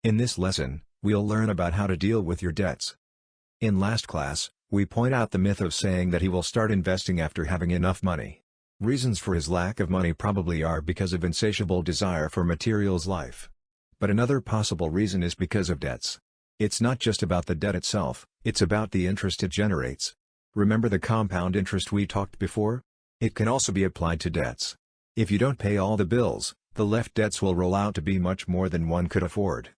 In this lesson, we'll learn about how to deal with your debts. In last class, we point out the myth of saying that he will start investing after having enough money. Reasons for his lack of money probably are because of insatiable desire for materials life. But another possible reason is because of debts. It's not just about the debt itself, it's about the interest it generates. Remember the compound interest we talked before? It can also be applied to debts. If you don't pay all the bills, the left debts will roll out to be much more than one could afford.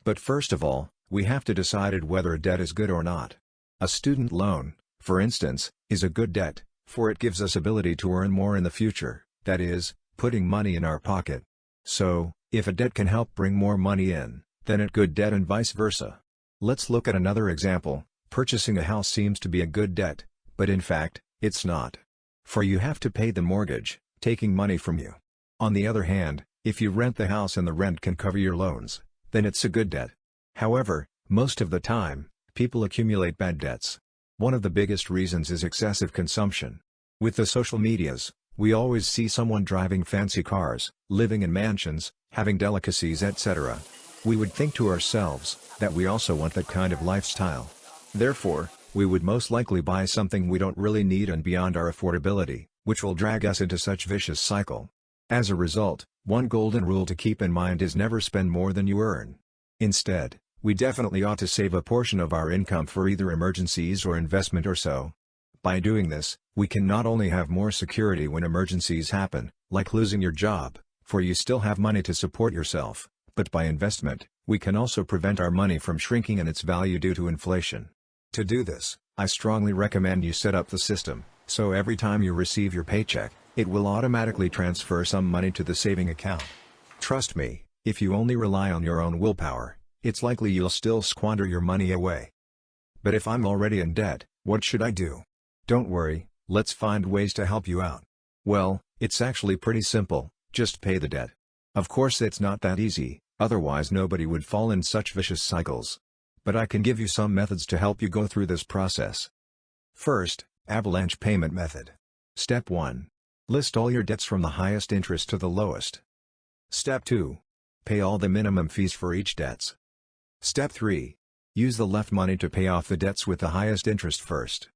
But first of all, we have to decide whether a debt is good or not. A student loan, for instance, is a good debt, for it gives us ability to earn more in the future, that is, putting money in our pocket. So, if a debt can help bring more money in, then it's good debt and vice versa. Let's look at another example. Purchasing a house seems to be a good debt, but in fact, it's not. For you have to pay the mortgage, taking money from you. On the other hand, if you rent the house and the rent can cover your loans, then it's a good debt. However, most of the time, people accumulate bad debts. One of the biggest reasons is excessive consumption. With the social medias, we always see someone driving fancy cars, living in mansions, having delicacies, etc. We would think to ourselves that we also want that kind of lifestyle. Therefore, we would most likely buy something we don't really need and beyond our affordability, which will drag us into such vicious cycle. As a result, one golden rule to keep in mind is never spend more than you earn. Instead, we definitely ought to save a portion of our income for either emergencies or investment or so. By doing this, we can not only have more security when emergencies happen, like losing your job, for you still have money to support yourself, but by investment, we can also prevent our money from shrinking in its value due to inflation. To do this, I strongly recommend you set up the system, so every time you receive your paycheck, it will automatically transfer some money to the saving account. Trust me, if you only rely on your own willpower, it's likely you'll still squander your money away. But if I'm already in debt, what should I do? Don't worry, let's find ways to help you out. Well, it's actually pretty simple, just pay the debt. Of course it's not that easy, otherwise nobody would fall in such vicious cycles. But I can give you some methods to help you go through this process. First, avalanche payment method. Step 1. List all your debts from the highest interest to the lowest. Step 2. Pay all the minimum fees for each debts. Step 3. Use the left money to pay off the debts with the highest interest first.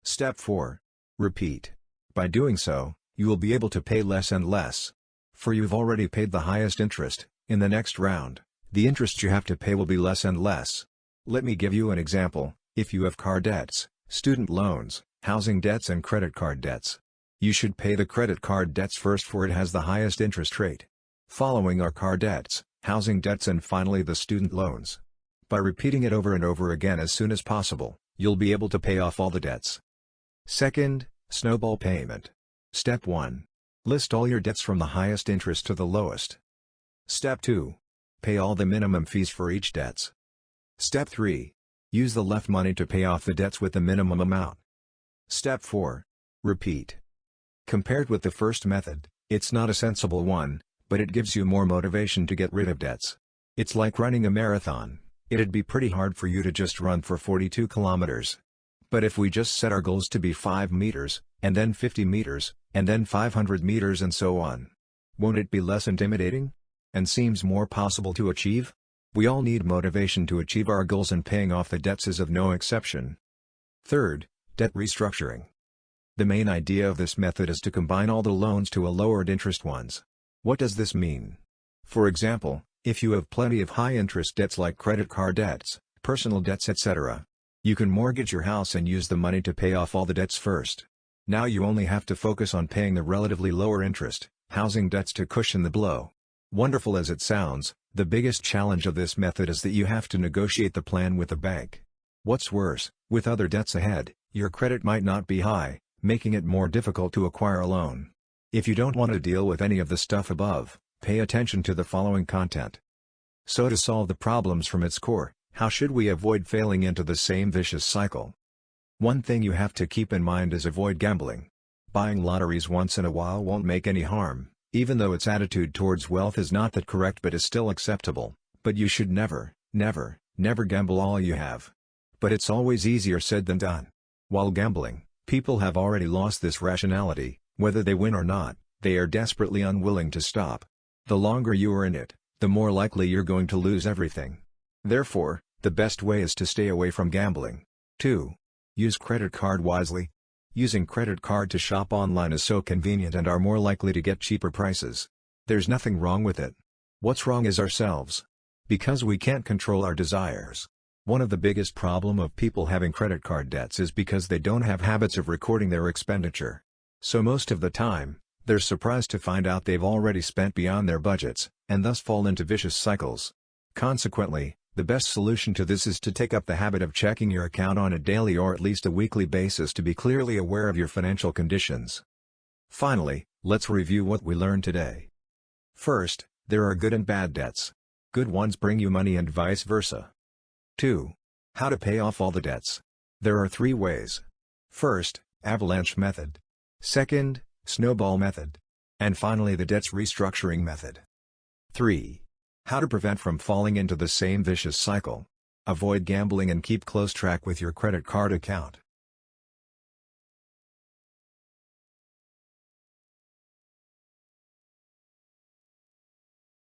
Step 4. Repeat. By doing so, you will be able to pay less and less. For you've already paid the highest interest, in the next round, the interest you have to pay will be less and less. Let me give you an example. If you have car debts, student loans, housing debts and credit card debts, you should pay the credit card debts first, for it has the highest interest rate. Following are car debts, housing debts, and finally the student loans. By repeating it over and over again as soon as possible, you'll be able to pay off all the debts. Second, snowball payment. Step 1. List all your debts from the highest interest to the lowest. Step 2. Pay all the minimum fees for each debts. Step 3. Use the left money to pay off the debts with the minimum amount. Step 4. Repeat. Compared with the first method, it's not a sensible one, but it gives you more motivation to get rid of debts. It's like running a marathon. It'd be pretty hard for you to just run for 42 kilometers. But if we just set our goals to be 5 meters, and then 50 meters, and then 500 meters and so on, won't it be less intimidating? And seems more possible to achieve? We all need motivation to achieve our goals, and paying off the debts is of no exception. Third, debt restructuring. The main idea of this method is to combine all the loans to a lowered interest ones. What does this mean? For example, if you have plenty of high-interest debts like credit card debts, personal debts, etc., you can mortgage your house and use the money to pay off all the debts first. Now you only have to focus on paying the relatively lower interest, housing debts to cushion the blow. Wonderful as it sounds, the biggest challenge of this method is that you have to negotiate the plan with the bank. What's worse, with other debts ahead, your credit might not be high, making it more difficult to acquire a loan. If you don't want to deal with any of the stuff above, pay attention to the following content. So to solve the problems from its core, how should we avoid falling into the same vicious cycle? One thing you have to keep in mind is avoid gambling. Buying lotteries once in a while won't make any harm, even though its attitude towards wealth is not that correct but is still acceptable, but you should never gamble all you have. But it's always easier said than done. While gambling, people have already lost this rationality. Whether they win or not, they are desperately unwilling to stop. The longer you are in it, the more likely you're going to lose everything. Therefore, the best way is to stay away from gambling. 2. Use credit card wisely. Using credit card to shop online is so convenient and are more likely to get cheaper prices. There's nothing wrong with it. What's wrong is ourselves. Because we can't control our desires. One of the biggest problem of people having credit card debts is because they don't have habits of recording their expenditure. So most of the time, they're surprised to find out they've already spent beyond their budgets, and thus fall into vicious cycles. Consequently, the best solution to this is to take up the habit of checking your account on a daily or at least a weekly basis to be clearly aware of your financial conditions. Finally, let's review what we learned today. First, there are good and bad debts. Good ones bring you money and vice versa. 2. How to pay off all the debts. There are 3 ways. First, avalanche method. Second, snowball method. And finally the debts restructuring method. 3. How to prevent from falling into the same vicious cycle. Avoid gambling and keep close track with your credit card account.